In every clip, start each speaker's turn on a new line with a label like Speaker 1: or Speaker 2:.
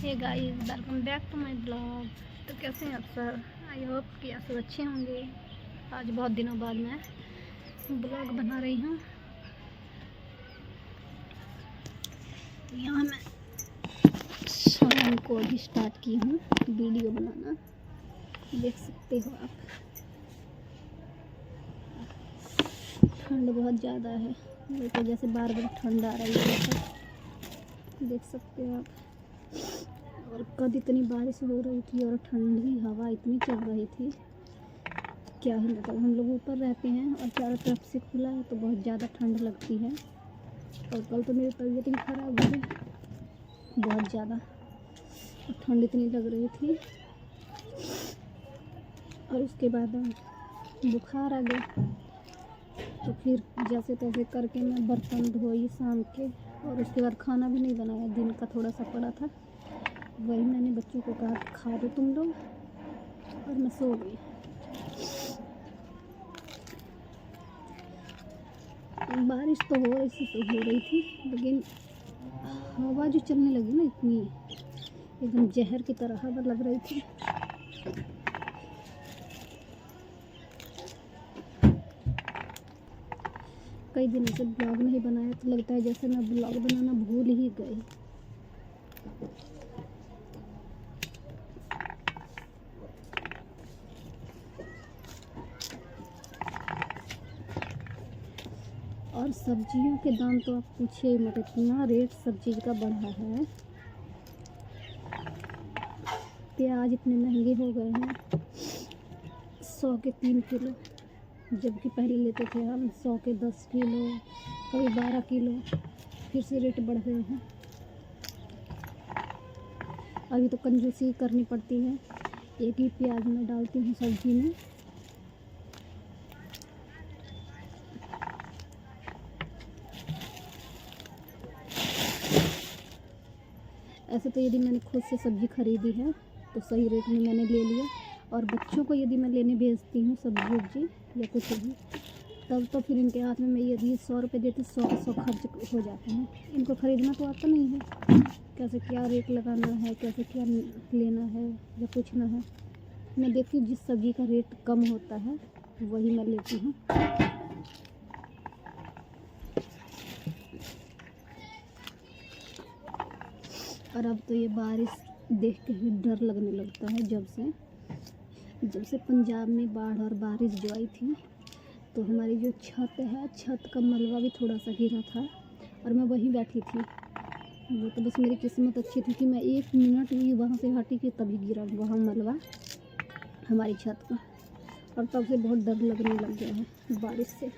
Speaker 1: Hey guys, welcome back to my blog. तो कैसे हैं आप सब? आई होप कि आप सब अच्छे होंगे। आज बहुत दिनों बाद मैं ब्लॉग बना रही हूँ। यहाँ मैं शाम को अभी स्टार्ट की हूँ वीडियो बनाना, देख सकते हो आप। ठंड बहुत ज़्यादा है, मेरे को जैसे बार बार ठंड आ रही है, देख सकते हो आप। और कल इतनी बारिश हो रही थी और ठंडी हवा इतनी चल रही थी, क्या ही बताऊँ। हम लोग ऊपर रहते हैं और चारों तरफ से खुला है तो बहुत ज़्यादा ठंड लगती है। और कल तो मेरी तबीयत भी ख़राब हो गई बहुत ज़्यादा, और ठंड इतनी लग रही थी। और उसके बाद बुखार आ गया, तो फिर जैसे तैसे करके मैं बर्तन धोई शाम के, और उसके बाद खाना भी नहीं बनाया। दिन का थोड़ा सा पड़ा था, वही मैंने बच्चों को कहा खा दो तुम लोग, और मैं सो गई। बारिश तो हो रही थी, लेकिन हवा जो चलने लगी ना, इतनी एकदम जहर की तरह हवा लग रही थी। कई दिनों से ब्लॉग नहीं बनाया, तो लगता है जैसे मैं ब्लॉग बनाना भूल ही गई। और सब्जियों के दाम तो आप पूछिए मत, इतना रेट सब चीज़ का बढ़ा है। प्याज इतने महंगे हो गए हैं, 100 के 3 किलो, जबकि पहले लेते थे हम 100 के 10 किलो, कभी 12 किलो। फिर से रेट बढ़ गए हैं। अभी तो कंजूसी करनी पड़ती है, एक ही प्याज मैं डालती हूँ सब्जी में। ऐसे तो यदि मैंने खुद से सब्ज़ी खरीदी है तो सही रेट में मैंने ले लिया, और बच्चों को यदि मैं लेने भेजती हूँ सब्जी वब्जी या कुछ भी, तब तो फिर इनके हाथ में मैं यदि 100 रुपये देती, 100 खर्च हो जाते हैं। इनको ख़रीदना तो आता नहीं है, कैसे क्या रेट लगाना है, कैसे क्या लेना है या कुछ ना है। मैं देखती हूँ जिस सब्ज़ी का रेट कम होता है वही मैं लेती हूँ। और अब तो ये बारिश देख के ही डर लगने लगता है। जब से पंजाब में बाढ़ और बारिश जो आई थी, तो हमारी जो छत है, छत का मलबा भी थोड़ा सा गिरा था, और मैं वहीं बैठी थी। वो तो बस मेरी किस्मत अच्छी थी कि मैं 1 मिनट भी वहाँ से हटी कि तभी गिरा वहाँ मलबा हमारी छत का। और तब से बहुत डर लगने लग गया है बारिश से।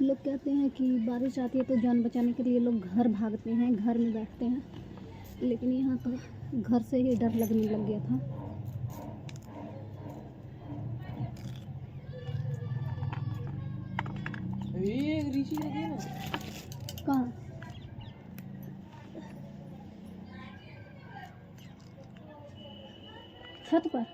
Speaker 1: लोग कहते हैं कि बारिश आती है तो जान बचाने के लिए लोग घर भागते हैं, घर में बैठते हैं, लेकिन यहाँ तो घर से ही डर लगने लग गया था। कहाँ? छत पर?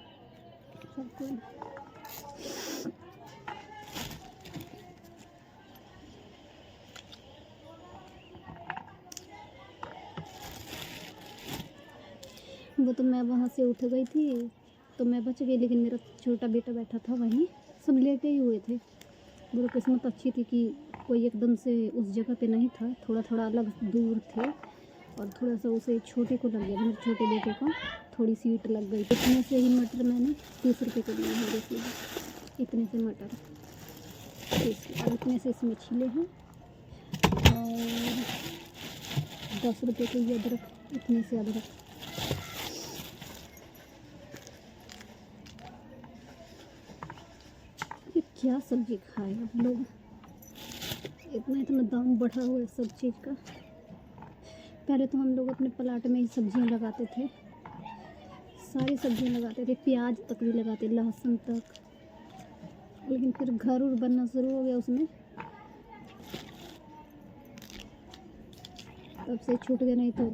Speaker 1: वो तो मैं वहाँ से उठ गई थी तो मैं बच गई, लेकिन मेरा छोटा बेटा बैठा था वहीं, सब लेटे ही हुए थे। मेरी किस्मत अच्छी थी कि कोई एकदम से उस जगह पे नहीं था, थोड़ा थोड़ा अलग दूर थे, और थोड़ा सा उसे छोटे को लग गया, मेरे छोटे बेटे को थोड़ी सी ईंट लग गई। इतने से ही मटर मैंने 30 रुपये के लिए हैं, देखिए इतने से मटर 30, और इतने से इसमें छिले हैं, और 10 रुपये के ये अदरक, इतने से अदरक। ये क्या सब्जी खाए आप लोग, इतना दाम बढ़ा हुआ है सब चीज़ का। पहले तो हम लोग अपने प्लाट में ही सब्जियां लगाते थे, सारी सब्जियां लगाते थे, प्याज तक भी लगाते, लहसुन तक। लेकिन फिर घर उर बनना शुरू हो गया उसमें, तब से छूट गए। नहीं तो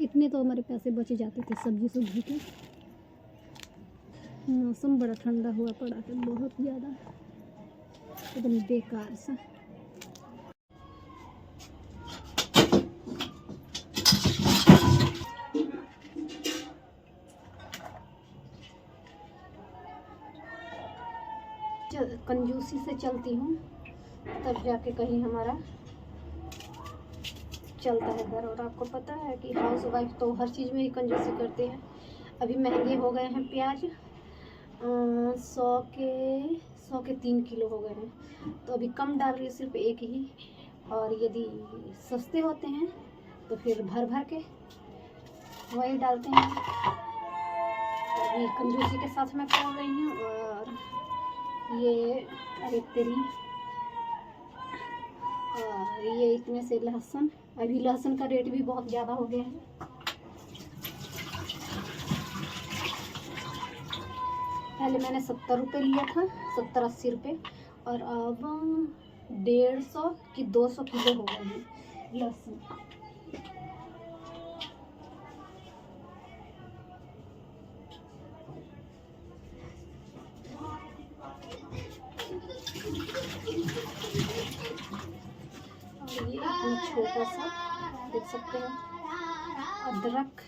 Speaker 1: इतने तो हमारे पैसे बच जाते थे सब्जी सब्जी के। मौसम बड़ा ठंडा हुआ पड़ा है, बहुत ज़्यादा एकदम बेकार सा। कंजूसी से चलती हूँ तब जाके कहीं हमारा चलता है घर। और आपको पता है कि हाउस वाइफ तो हर चीज़ में ही कंजूसी करते हैं। अभी महंगे हो गए हैं प्याज, 100 के 3 किलो हो गए हैं, तो अभी कम डाल रही है, सिर्फ एक ही। और यदि सस्ते होते हैं तो फिर भर भर के वही डालते हैं। अभी कंजूसी के साथ मैं कर रही हूँ। और ये अरे तेरी, और ये इतने से लहसुन, अभी लहसुन का रेट भी बहुत ज़्यादा हो गया है। पहले मैंने 70 रुपये लिया था, 70-80 रुपये, और अब 150 कि 200 किलो हो गए हैं लहसुन। और ये इतना छोटा सा देख सकते हैं अदरक।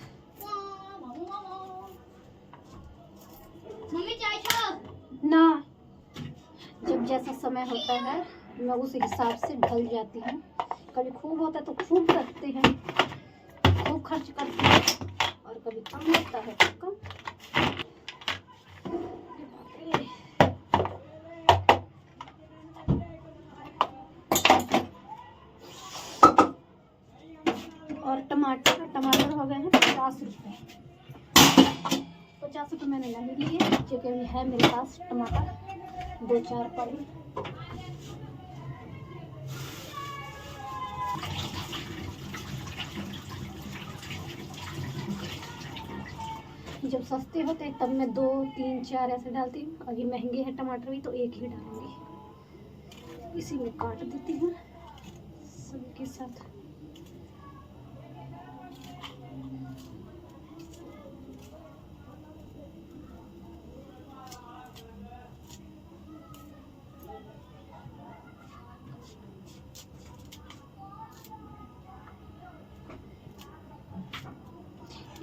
Speaker 1: ना, जब जैसा समय होता है मैं उस हिसाब से ढल जाती हूँ। कभी खूब होता है तो खूब करते हैं, खूब खर्च करते हैं, और कभी कम होता है तो कम। और टमाटर हो गए हैं 50 रुपये। 50 रुपये मैंने नहीं लिए क्योंकि अभी है मेरे पास टमाटर 2-4 पड़े। जब सस्ते होते हैं तब मैं 2, 3, 4 ऐसे डालती हूँ। अभी महंगे हैं टमाटर भी तो एक ही डालूंगी। इसी में काट देती हूँ सभी के साथ।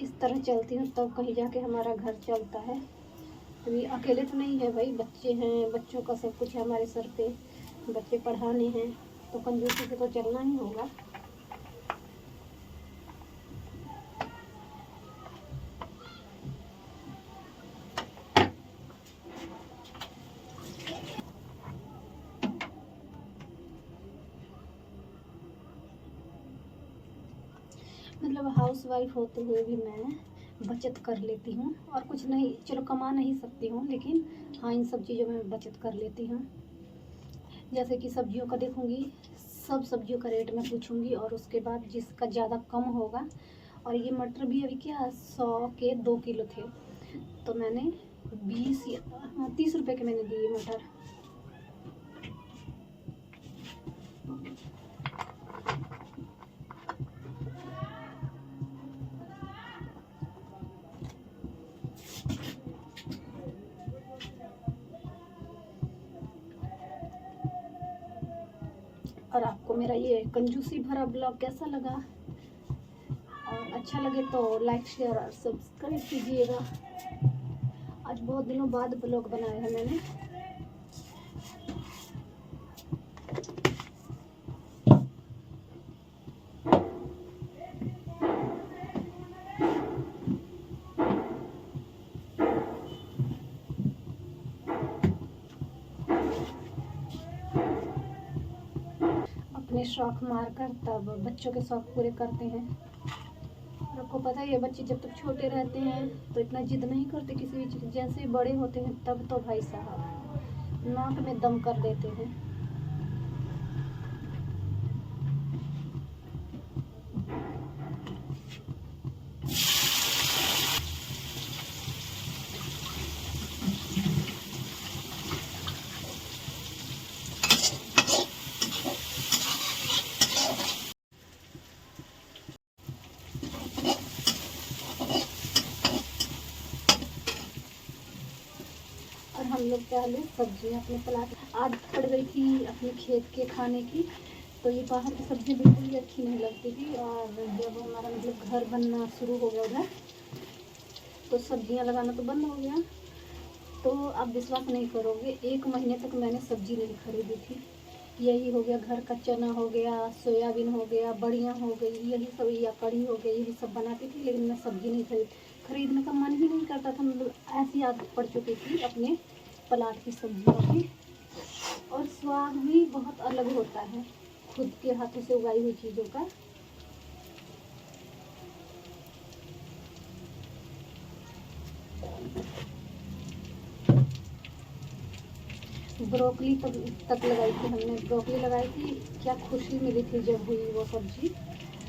Speaker 1: इस तरह चलती हूँ तब कहीं जाके हमारा घर चलता है। अभी अकेले तो नहीं है भाई, बच्चे हैं, बच्चों का सब कुछ है हमारे सर पे, बच्चे पढ़ाने हैं, तो कंजूसी से तो चलना ही होगा। मतलब हाउस वाइफ होते हुए भी मैं बचत कर लेती हूँ। और कुछ नहीं, चलो कमा नहीं सकती हूँ, लेकिन हाँ इन सब चीज़ों में बचत कर लेती हूँ। जैसे कि सब्जियों का देखूँगी, सब सब्जियों का रेट मैं पूछूँगी, और उसके बाद जिसका ज़्यादा कम होगा। और ये मटर भी अभी क्या 100 के 2 किलो थे, तो मैंने 20 या 30 रुपये के मैंने दिए मटर। और आपको मेरा ये कंजूसी भरा ब्लॉग कैसा लगा? और अच्छा लगे तो लाइक, शेयर और सब्सक्राइब कीजिएगा। आज बहुत दिनों बाद ब्लॉग बनाया है मैंने। अपने शौक मारकर तब बच्चों के शौक पूरे करते हैं। और आपको पता है ये बच्चे जब तक छोटे रहते हैं तो इतना जिद नहीं करते किसी भी चीज़, जैसे बड़े होते हैं तब तो भाई साहब नाक में दम कर देते हैं। और हम लोग पहले सब्जियाँ अपने प्लाट आज पड़ गई थी अपने खेत के खाने की, तो ये बाहर की सब्ज़ी बिल्कुल भी अच्छी नहीं लगती थी। और जब हमारा मतलब घर बनना शुरू हो गया उधर, तो सब्जियाँ लगाना तो बंद हो गया। तो आप विश्वास नहीं करोगे, 1 महीने तक मैंने सब्जी नहीं खरीदी थी। यही हो गया, घर का चना हो गया, सोयाबीन हो गया, बड़ियाँ हो गई, यही सब, या कढ़ी हो गई, यही सब बनाती थी। लेकिन मैं सब्जी नहीं खरीदने का मन ही नहीं करता था। मतलब ऐसी आदत पड़ चुकी थी अपने प्लाट की सब्जियों की। और स्वाद भी बहुत अलग होता है खुद के हाथों से उगाई हुई चीज़ों का। ब्रोकली तक लगाई थी हमने, ब्रोकली लगाई थी। क्या खुशी मिली थी जब हुई वो सब्जी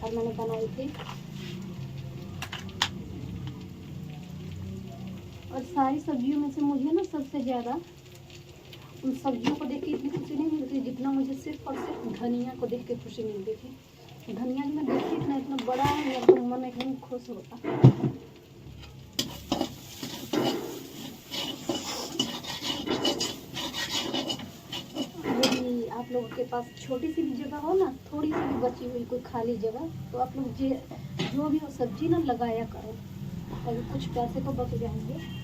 Speaker 1: और मैंने बनाई थी। और सारी सब्जियों में से मुझे ना सबसे ज़्यादा उन सब्जियों को देख के इतनी खुशी नहीं मिलती जितना मुझे सिर्फ और सिर्फ धनिया को देख के खुशी मिलती थी। धनिया जो मैं देखती इतना इतना बड़ा है, मेरा तो मन एकदम खुश होता। यदि आप लोगों के पास छोटी सी भी जगह हो ना, थोड़ी सी भी बची हुई कोई खाली जगह, तो आप लोग जो भी हो सब्जी ना लगाया करो, ताकि कुछ पैसे तो बच जाएंगे।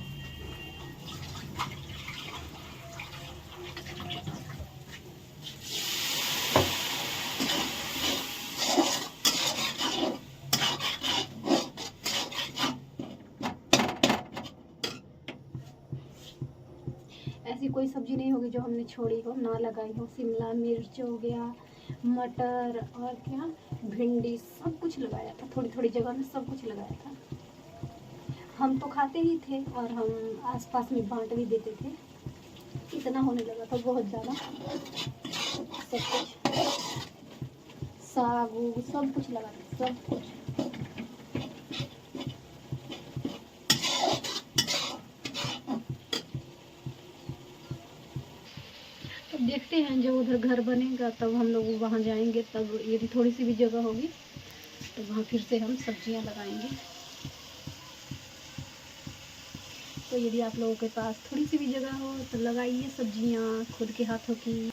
Speaker 1: ऐसी कोई सब्जी नहीं होगी जो हमने छोड़ी हो, ना लगाई हो। शिमला मिर्च हो गया, मटर और क्या, भिंडी, सब कुछ लगाया था। थोड़ी थोड़ी जगह में सब कुछ लगाया था। हम तो खाते ही थे और हम आसपास में बांट भी देते थे। इतना होने लगा था बहुत ज़्यादा। सब कुछ, साग उग सब कुछ लगा था, सब कुछ। तो देखते हैं जब उधर घर बनेगा तब हम लोग वहाँ जाएंगे, तब यदि थोड़ी सी भी जगह होगी तो वहाँ फिर से हम सब्जियाँ लगाएंगे। तो यदि आप लोगों के पास थोड़ी सी भी जगह हो तो लगाइए सब्जियाँ खुद के हाथों की।